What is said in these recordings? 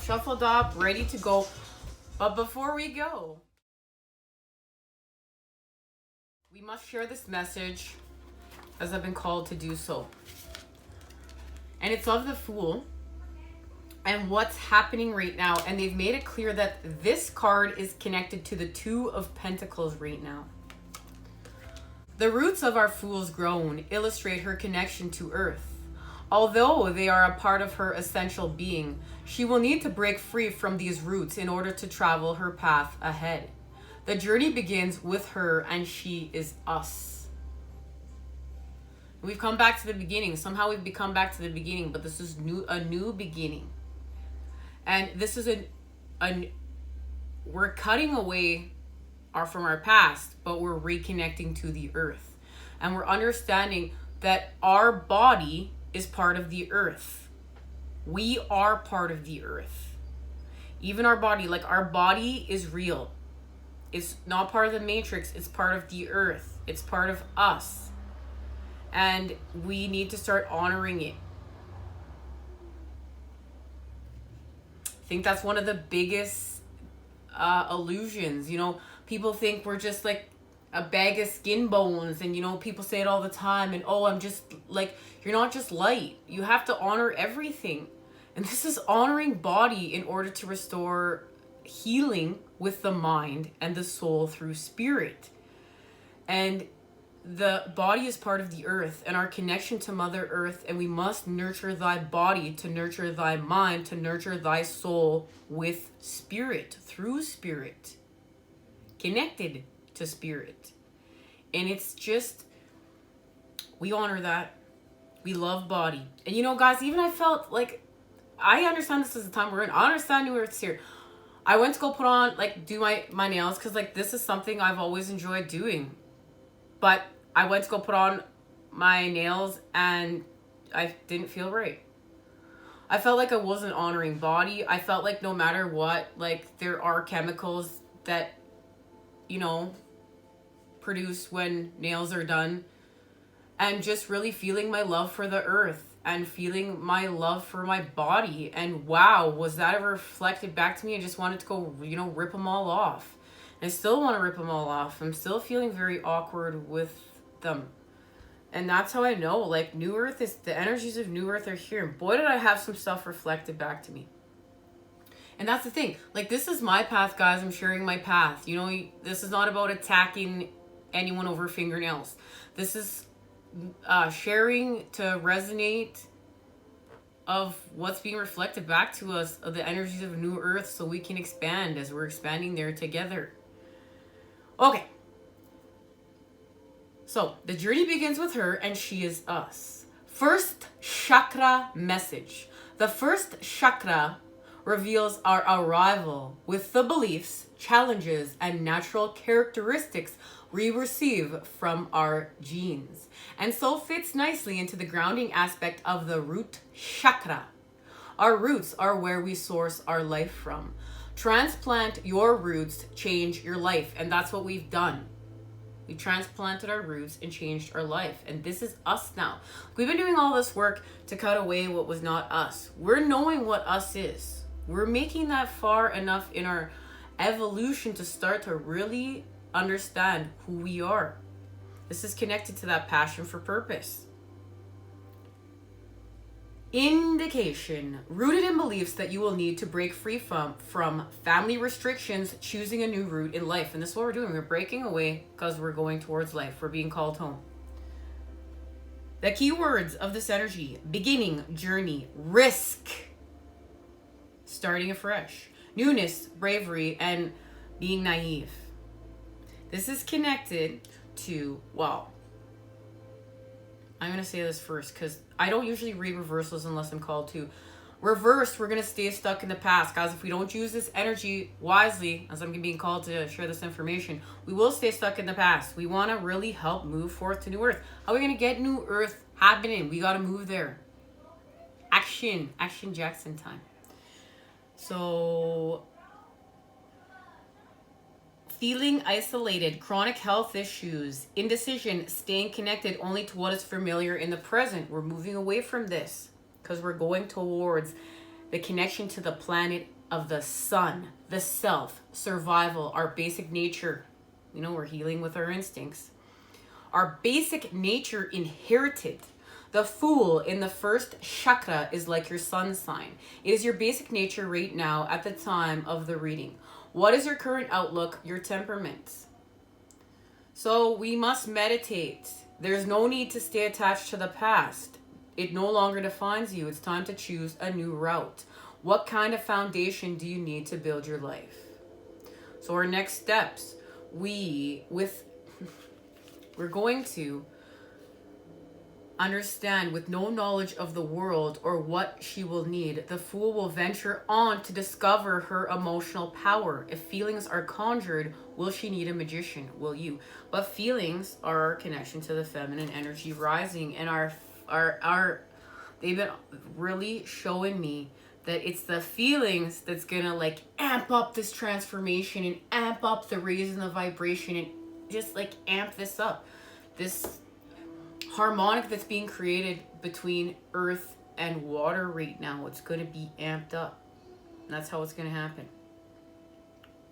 shuffled up, ready to go. But before we go, we must share this message as I've been called to do so. And it's of the Fool and what's happening right now. And they've made it clear that this card is connected to the Two of Pentacles right now. The roots of our Fool's grown illustrate her connection to Earth. Although they are a part of her essential being, she will need to break free from these roots in order to travel her path ahead. The journey begins with her, and she is us. We've come back to the beginning. Somehow we've become back to the beginning, but this is a new beginning. And this is we're cutting away from our past, but we're reconnecting to the Earth. And we're understanding that our body is part of the Earth. We are part of the Earth. Even our body, like our body is real. It's not part of the matrix, it's part of the Earth. It's part of us. And we need to start honoring it. I think that's one of the biggest illusions. You know, people think we're just like a bag of skin bones, and you know, people say it all the time, and oh, I'm just like, you're not just light. You have to honor everything. And this is honoring body in order to restore healing with the mind and the soul through spirit. And the body is part of the Earth and our connection to Mother Earth, and we must nurture thy body to nurture thy mind, to nurture thy soul with spirit, through spirit, connected to spirit. And it's just, we honor that. We love body. And you know, guys, even I felt like, I understand this is the time we're in. I understand New Earth's here. I went to go put on, like, do my nails, because like this is something I've always enjoyed doing. But I went to go put on my nails and I didn't feel right. I felt like I wasn't honoring body. I felt like no matter what, like there are chemicals that, you know, produce when nails are done. And just really feeling my love for the Earth and feeling my love for my body. And wow, was that ever reflected back to me? I just wanted to go, you know, rip them all off. And I still want to rip them all off. I'm still feeling very awkward with them. And that's how I know, like, New Earth is, the energies of New Earth are here. And boy, did I have some stuff reflected back to me. And that's the thing. Like, this is my path, guys. I'm sharing my path. You know, this is not about attacking anyone over fingernails. This is sharing to resonate of what's being reflected back to us, of the energies of New Earth, so we can expand as we're expanding there together. Okay. So, the journey begins with her, and she is us. First chakra message. The first chakra reveals our arrival with the beliefs, challenges, and natural characteristics we receive from our genes, and so fits nicely into the grounding aspect of the root chakra. Our roots are where we source our life from. Transplant your roots, change your life, and that's what we've done. We transplanted our roots and changed our life, and this is us now. We've been doing all this work to cut away what was not us. We're knowing what us is. We're making that far enough in our evolution to start to really understand who we are. This is connected to that passion for purpose. Indication. Rooted in beliefs that you will need to break free from family restrictions, choosing a new route in life. And this is what we're doing. We're breaking away because we're going towards life. We're being called home. The key words of this energy: beginning, journey, risk, starting afresh, newness, bravery, and being naive. This is connected to, well, I'm going to say this first because I don't usually read reversals unless I'm called to. Reversed, we're going to stay stuck in the past. Guys, if we don't use this energy wisely, as I'm being called to share this information, we will stay stuck in the past. We want to really help move forth to New Earth. How are we going to get New Earth happening? We got to move there. Action Jackson time. So, feeling isolated, chronic health issues, indecision, staying connected only to what is familiar in the present. We're moving away from this because we're going towards the connection to the planet of the sun, the self, survival, our basic nature. You know, we're healing with our instincts. Our basic nature inherited. The Fool in the first chakra is like your sun sign. It is your basic nature right now at the time of the reading. What is your current outlook, your temperament? So we must meditate. There's no need to stay attached to the past. It no longer defines you. It's time to choose a new route. What kind of foundation do you need to build your life? So our next steps, we're going to understand with no knowledge of the world or what she will need. The Fool will venture on to discover her emotional power. If feelings are conjured, will she need a magician? Will you? But feelings are our connection to the feminine energy rising, and they've been really showing me that it's the feelings that's gonna like amp up this transformation and amp up the raising the vibration and just like amp this up. This harmonic that's being created between earth and water right now, it's going to be amped up. And that's how it's going to happen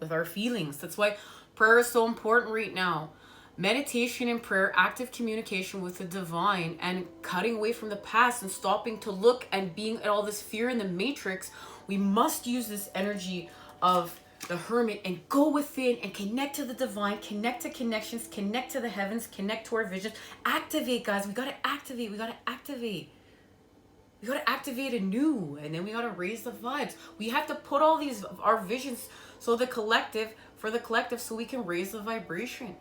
with our feelings. That's why prayer is so important right now. Meditation and prayer, active communication with the divine, and cutting away from the past and stopping to look and being at all this fear in the matrix. We must use this energy of the hermit and go within and connect to the divine, connect to connections, connect to the heavens, connect to our visions. Activate, guys. We got to activate. We got to activate. We got to activate anew, and then we got to raise the vibes. We have to put all these our visions for the collective, so we can raise the vibration.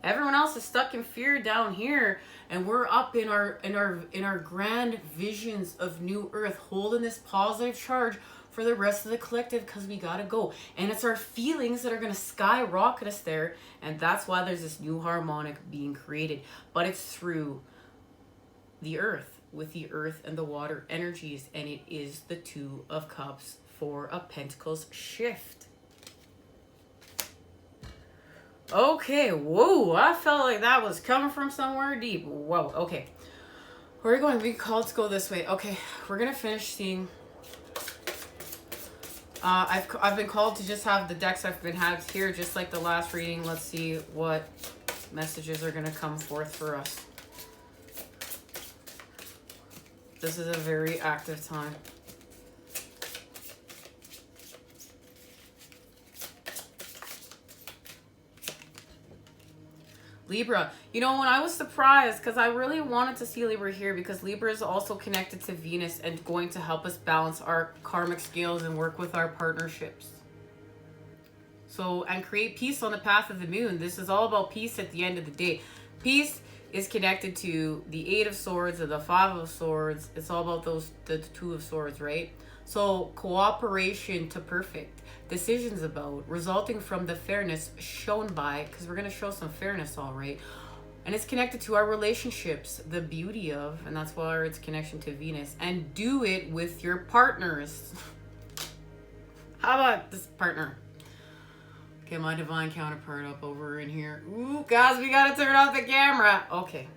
Everyone else is stuck in fear down here, and we're up in our grand visions of new earth, holding this positive charge for the rest of the collective, because we gotta go. And it's our feelings that are gonna skyrocket us there, and that's why there's this new harmonic being created. But it's through the earth, with the earth and the water energies, and it is the Two of Cups, Four of Pentacles shift. Okay, whoa, I felt like that was coming from somewhere deep. Whoa, okay. Where are we going? We called to go this way. Okay, we're gonna finish seeing. I've been called to just have the decks I've been had here, just like the last reading. Let's see what messages are gonna come forth for us. This is a very active time. Libra, you know, when I was surprised, because I really wanted to see Libra here, because Libra is also connected to Venus and going to help us balance our karmic scales and work with our partnerships. So, and create peace on the path of the moon. This is all about peace at the end of the day. Peace is connected to the Eight of Swords and the Five of Swords. It's all about the Two of Swords, right? So, cooperation to perfect. Decisions about, resulting from the fairness shown by, because we're going to show some fairness, all right. And it's connected to our relationships, the beauty of, and that's why it's connection to Venus. And do it with your partners. How about this partner? Okay, my divine counterpart up over in here. Ooh, guys, we got to turn off the camera. Okay,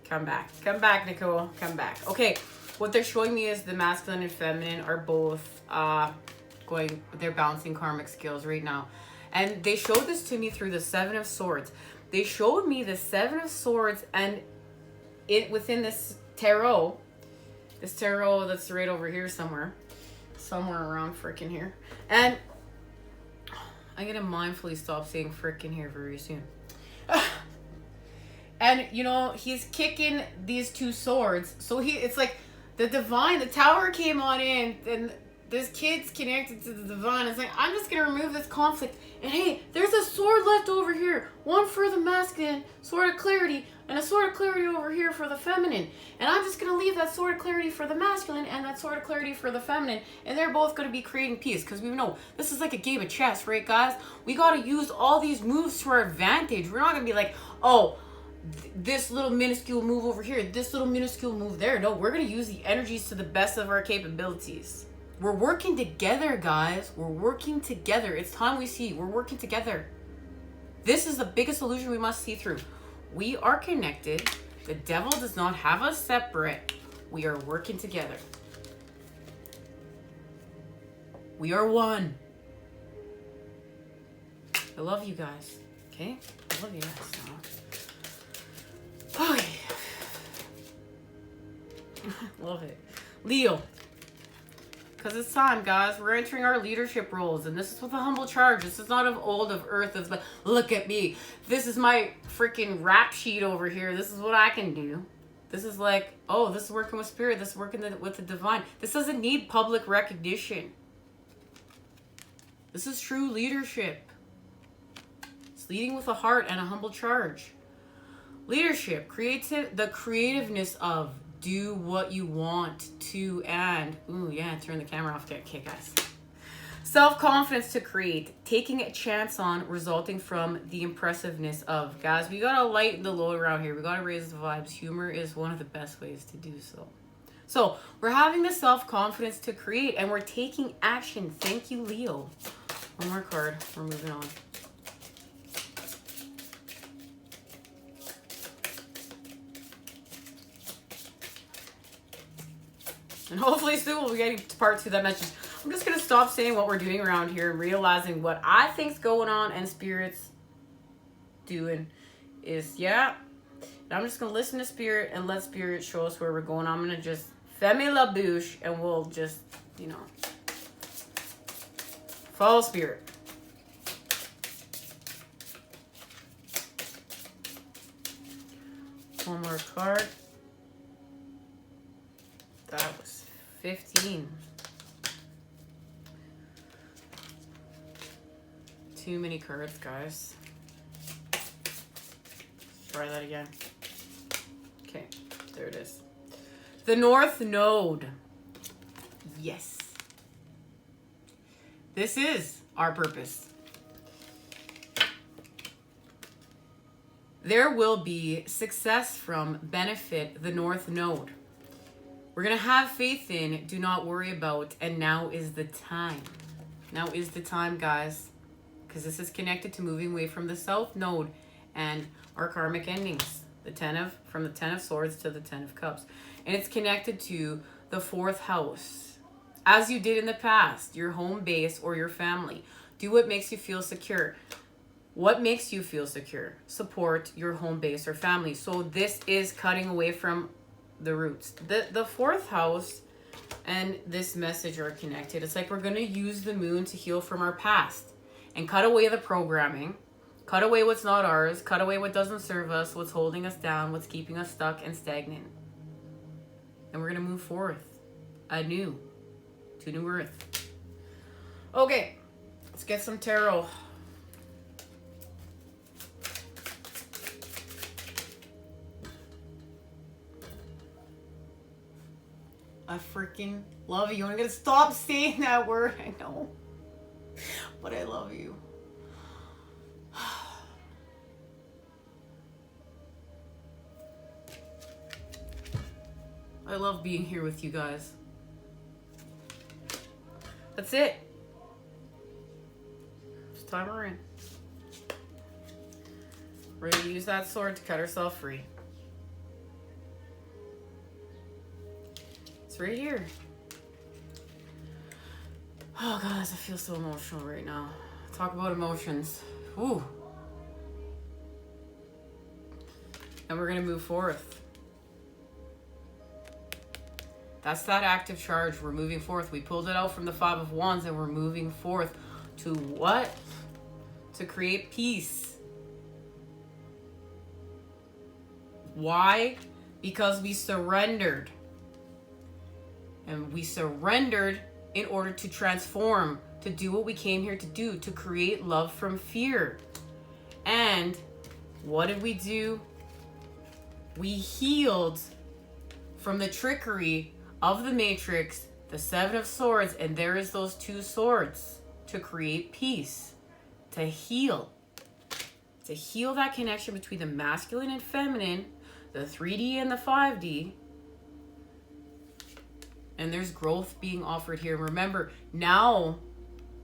come back. Come back, Nicole. Come back. Okay, what they're showing me is the masculine and feminine are both they're balancing karmic scales right now. And they showed this to me through the Seven of Swords. They showed me the Seven of Swords, and it within this tarot that's right over here somewhere around frickin' here. And I'm gonna mindfully stop saying frickin' here very soon. And you know, he's kicking these two swords, so it's like the divine, the tower came on in, and this kid's connected to the divine. It's like, I'm just going to remove this conflict. And hey, there's a sword left over here. One for the masculine, sword of clarity, and a sword of clarity over here for the feminine. And I'm just going to leave that sword of clarity for the masculine and that sword of clarity for the feminine. And they're both going to be creating peace. Because we know this is like a game of chess, right, guys? We got to use all these moves to our advantage. We're not going to be like, oh, this little minuscule move over here, this little minuscule move there. No, we're going to use the energies to the best of our capabilities. We're working together, guys. We're working together. It's time we see. We're working together. This is the biggest illusion we must see through. We are connected. The devil does not have us separate. We are working together. We are one. I love you guys. Okay? I love you guys. Okay. Love it. Leo. Because it's time, guys. We're entering our leadership roles. And this is with a humble charge. This is not of old of earth. Of like, look at me. This is my freaking rap sheet over here. This is what I can do. This is like, oh, this is working with spirit. This is working with the divine. This doesn't need public recognition. This is true leadership. It's leading with a heart and a humble charge. Leadership. The creativeness of do what you want to and, ooh, yeah, turn the camera off. Okay, guys. Self-confidence to create, taking a chance on, resulting from the impressiveness of. Guys, we gotta lighten the load around here. We gotta raise the vibes. Humor is one of the best ways to do so. So, we're having the self-confidence to create, and we're taking action. Thank you, Leo. One more card. We're moving on. And hopefully soon we'll be getting to part 2 of that message. I'm just going to stop saying what we're doing around here and realizing what I think's going on and Spirit's doing is, yeah. And I'm just going to listen to Spirit and let Spirit show us where we're going. I'm going to just femi la bouche and we'll just, you know, follow Spirit. One more card. That was 15. Too many cards, guys. Try that again. Okay, there it is. The North Node. Yes. This is our purpose. There will be success from benefit the North Node. We're going to have faith in, do not worry about, and now is the time. Now is the time, guys. Because this is connected to moving away from the South Node and our karmic endings. From the 10 of Swords to the 10 of Cups. And it's connected to the 4th house. As you did in the past, your home base or your family. Do what makes you feel secure. What makes you feel secure? Support your home base or family. So this is cutting away from the roots. The 4th house and this message are connected. It's like we're going to use the moon to heal from our past and cut away the programming, cut away what's not ours, cut away what doesn't serve us, what's holding us down, what's keeping us stuck and stagnant. And we're going to move forth anew to new earth. Okay, let's get some tarot. I freaking love you. I'm gonna stop saying that word. I know. But I love you. I love being here with you guys. That's it. It's time we're in. We're gonna use that sword to cut ourselves free. It's right here. Oh, guys, I feel so emotional right now. Talk about emotions. Ooh. And we're going to move forth. That's that active charge. We're moving forth. We pulled it out from the 5 of Wands and we're moving forth to what? To create peace. Why? Because we surrendered. And we surrendered in order to transform, to do what we came here to do, to create love from fear. And what did we do? We healed from the trickery of the Matrix, the 7 of Swords, and there is those 2 swords to create peace, to heal that connection between the masculine and feminine, the 3D and the 5D. And there's growth being offered here. Remember, now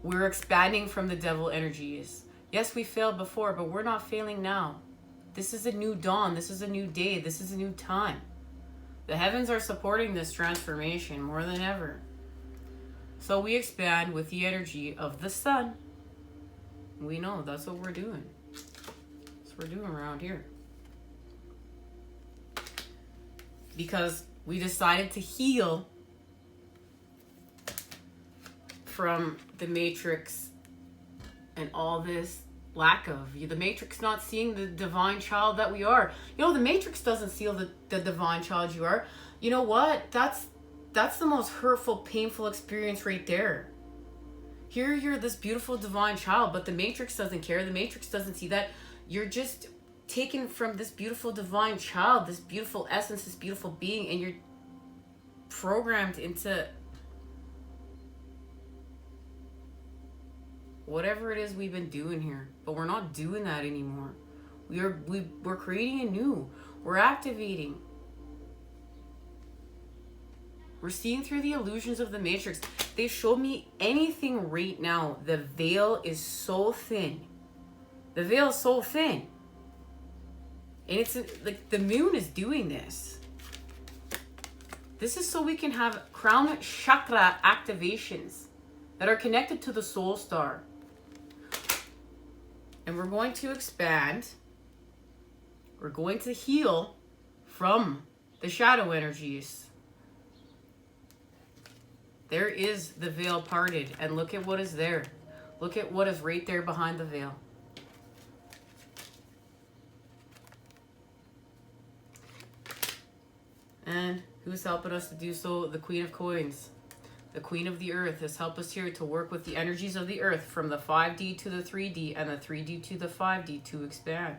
we're expanding from the devil energies. Yes, we failed before, but we're not failing now. This is a new dawn. This is a new day. This is a new time. The heavens are supporting this transformation more than ever. So we expand with the energy of the sun. We know that's what we're doing. That's what we're doing around here. Because we decided to heal from the matrix and all this lack of the matrix not seeing the divine child that we are. You know, the matrix doesn't see the divine child you are. You know what? That's the most hurtful, painful experience right there. Here you're this beautiful divine child, but the matrix doesn't care. The matrix doesn't see that. You're just taken from this beautiful divine child, this beautiful essence, this beautiful being, and you're programmed into whatever it is we've been doing here. But we're not doing that anymore. We're creating a new. We're activating. We're seeing through the illusions of the matrix. They showed me anything right now. The veil is so thin. The veil is so thin. And it's like the moon is doing this. This is so we can have crown chakra activations that are connected to the soul star. And we're going to expand. We're going to heal from the shadow energies. There is the veil parted. And look at what is there. Look at what is right there behind the veil. And who's helping us to do so? The Queen of Coins. The Queen of the Earth has helped us here to work with the energies of the Earth from the 5D to the 3D and the 3D to the 5D to expand.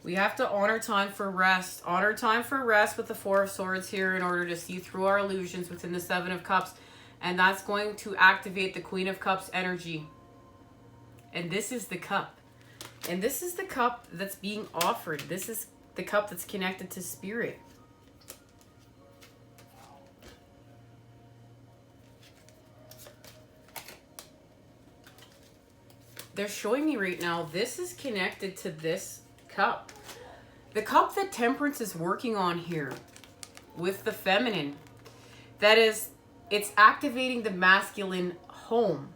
We have to honor time for rest. Honor time for rest with the Four of Swords here in order to see through our illusions within the Seven of Cups. And that's going to activate the Queen of Cups energy. And this is the cup. And this is the cup that's being offered. This is the cup that's connected to spirit. They're showing me right now, this is connected to this cup. The cup that Temperance is working on here with the feminine. That is, it's activating the masculine home.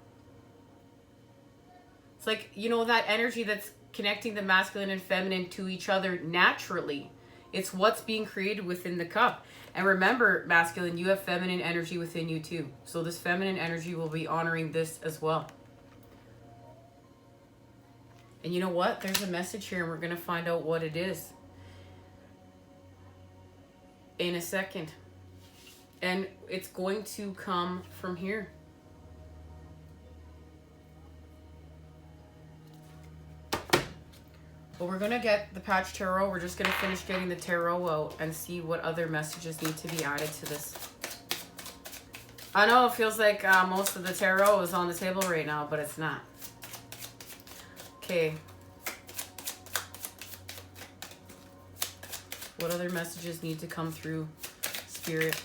It's like, you know, that energy that's connecting the masculine and feminine to each other naturally. It's what's being created within the cup. And remember, masculine, you have feminine energy within you too. So this feminine energy will be honoring this as well. And you know what? There's a message here and we're going to find out what it is in a second. And it's going to come from here. But we're going to get the patch tarot. We're just going to finish getting the tarot out and see what other messages need to be added to this. I know it feels like most of the tarot is on the table right now, but it's not. Okay. What other messages need to come through, Spirit?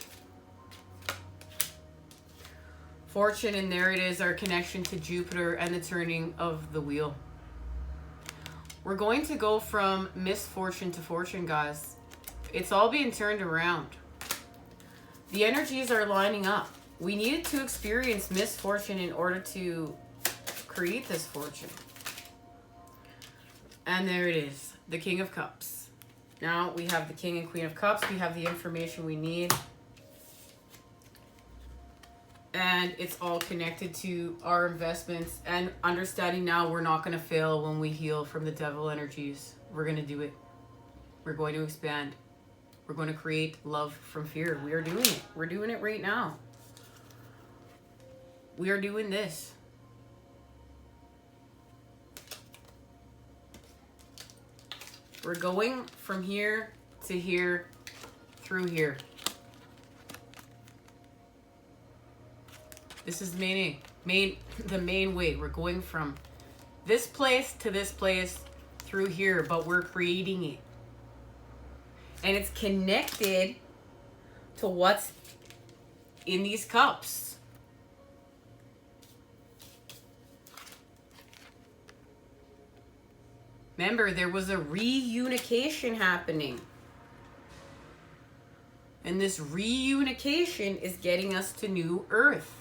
Fortune, and there it is, our connection to Jupiter and the turning of the wheel. We're going to go from misfortune to fortune, guys. It's all being turned around. The energies are lining up. We needed to experience misfortune in order to create this fortune. And there it is, the King of Cups. Now we have the King and Queen of Cups. We have the information we need. And it's all connected to our investments and understanding now we're not going to fail when we heal from the devil energies. We're going to do it. We're going to expand. We're going to create love from fear. We are doing it. We're doing it right now. We are doing this. We're going from here to here, through here. This is the main way. We're going from this place to this place through here, but we're creating it. And it's connected to what's in these cups. Remember, there was a reunification happening. And this reunification is getting us to new Earth.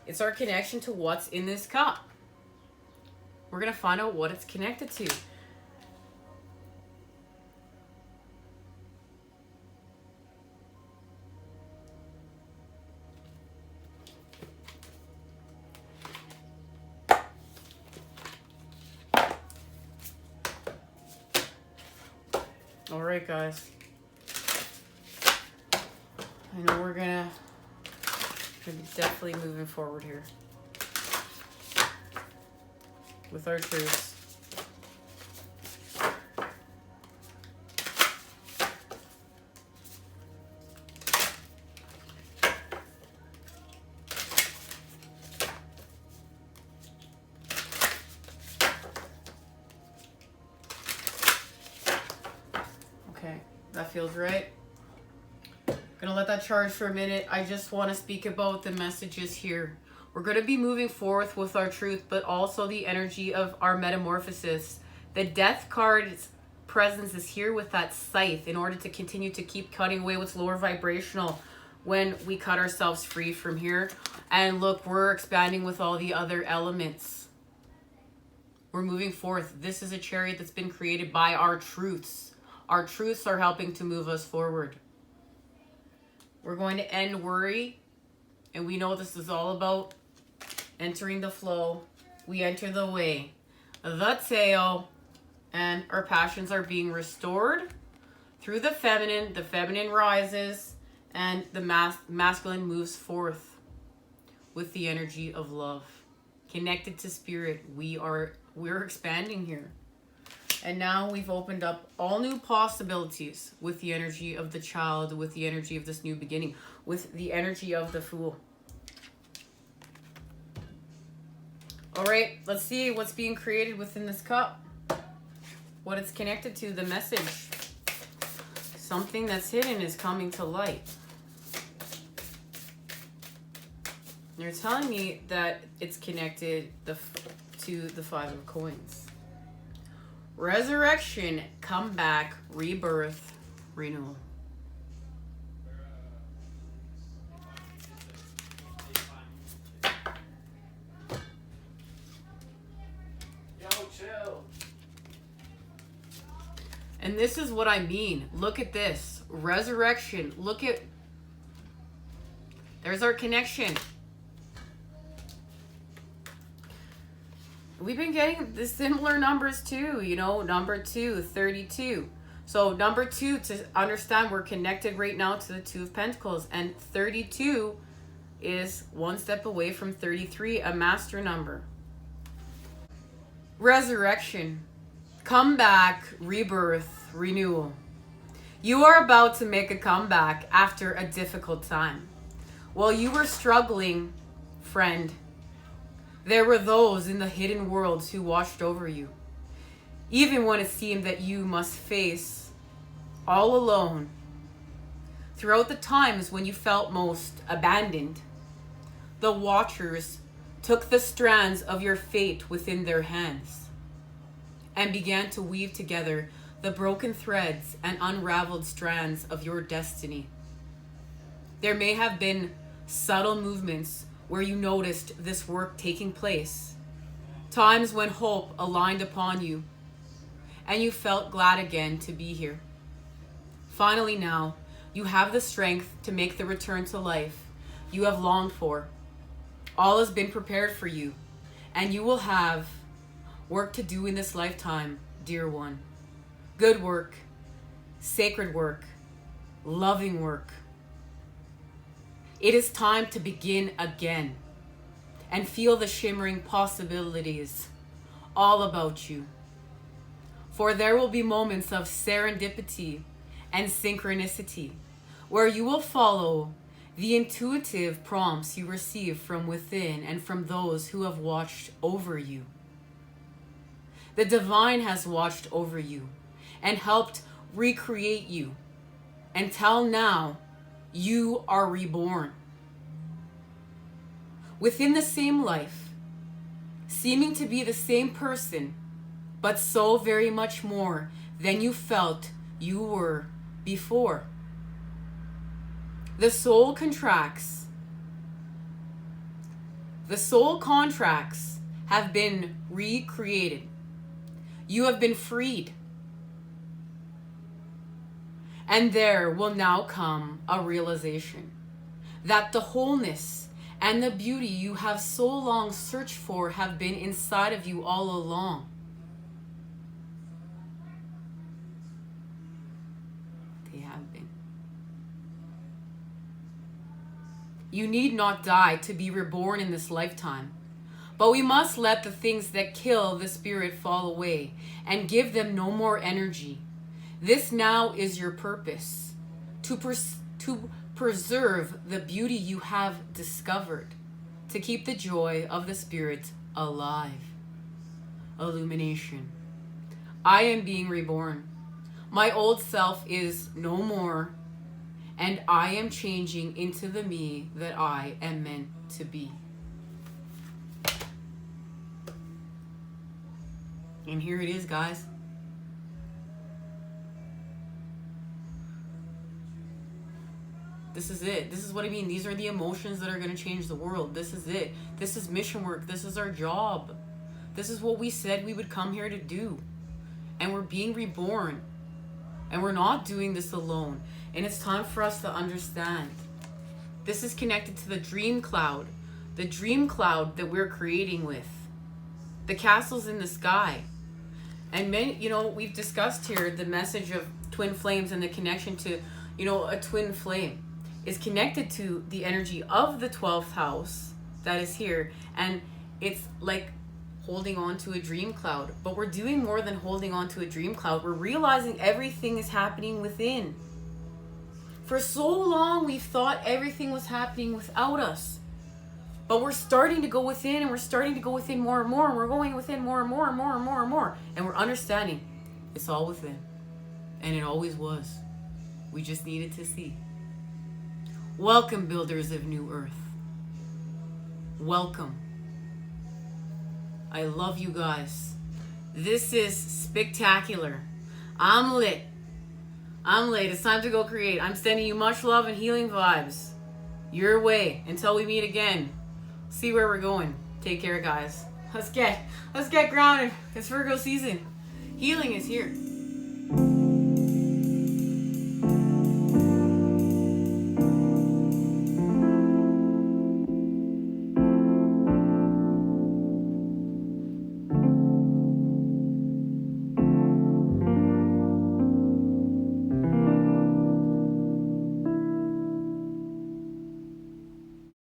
It's our connection to what's in this cup. We're going to find out what it's connected to. All right, guys. I know we're gonna be definitely moving forward here with our truths. Okay, that feels right. Gonna let that charge for a minute. I just want to speak about the messages here. We're going to be moving forth with our truth, but also the energy of our metamorphosis. The death card's presence is here with that scythe in order to continue to keep cutting away what's lower vibrational when we cut ourselves free from here. And look, we're expanding with all the other elements. We're moving forth. This is a chariot that's been created by our truths. Our truths are helping to move us forward. We're going to end worry, and we know this is all about entering the flow. We enter the way, the tail, and our passions are being restored through the feminine. The feminine rises, and the masculine moves forth with the energy of love. Connected to spirit, we're expanding here. And now we've opened up all new possibilities with the energy of the child, with the energy of this new beginning, with the energy of the Fool. All right, let's see what's being created within this cup. What it's connected to, the message. Something that's hidden is coming to light. They're telling me that it's connected to the Five of Coins. Resurrection, comeback, rebirth, renewal. Yo, chill. And this is what I mean. Look at this. Resurrection. Look at... There's our connection. We've been getting the similar numbers too, you know, number 2, 32. So number 2, to understand, we're connected right now to the 2 of Pentacles, and 32 is one step away from 33, a master number. Resurrection, comeback, rebirth, renewal. You are about to make a comeback after a difficult time. While you were struggling, friend, there were those in the hidden worlds who watched over you. Even when it seemed that you must face all alone. Throughout the times when you felt most abandoned, the watchers took the strands of your fate within their hands and began to weave together the broken threads and unraveled strands of your destiny. There may have been subtle movements where you noticed this work taking place. Times when hope aligned upon you and you felt glad again to be here. Finally now, you have the strength to make the return to life you have longed for. All has been prepared for you, and you will have work to do in this lifetime, dear one. Good work, sacred work, loving work. It is time to begin again and feel the shimmering possibilities all about you. For there will be moments of serendipity and synchronicity where you will follow the intuitive prompts you receive from within and from those who have watched over you. The divine has watched over you and helped recreate you until now. You are reborn within the same life, seeming to be the same person, but so very much more than you felt you were before. The soul contracts The soul contracts have been recreated. You have been freed. And there will now come a realization that the wholeness and the beauty you have so long searched for have been inside of you all along. They have been. You need not die to be reborn in this lifetime, but we must let the things that kill the spirit fall away and give them no more energy. This now is your purpose, to preserve the beauty you have discovered, to keep the joy of the spirit alive. Illumination. I am being reborn. My old self is no more, and I am changing into the me that I am meant to be. And here it is, guys. This is it. This is what I mean. These are the emotions that are going to change the world. This is it. This is mission work. This is our job. This is what we said we would come here to do. And we're being reborn. And we're not doing this alone. And it's time for us to understand. This is connected to the dream cloud. The dream cloud that we're creating with. The castles in the sky. And many, we've discussed here the message of twin flames and the connection to, a twin flame is connected to the energy of the 12th house that is here. And it's like holding on to a dream cloud. But we're doing more than holding on to a dream cloud. We're realizing everything is happening within. For so long, we've thought everything was happening without us. But we're starting to go within, and we're starting to go within more and more, and we're going within more and more and more and more and more. And we're understanding it's all within. And it always was. We just needed to see. Welcome, builders of New Earth. Welcome. I love you guys. This is spectacular. I'm lit. I'm lit. It's time to go create. I'm sending you much love and healing vibes your way until we meet again. See where we're going. Take care, guys. Let's get grounded. It's Virgo season. Healing is here.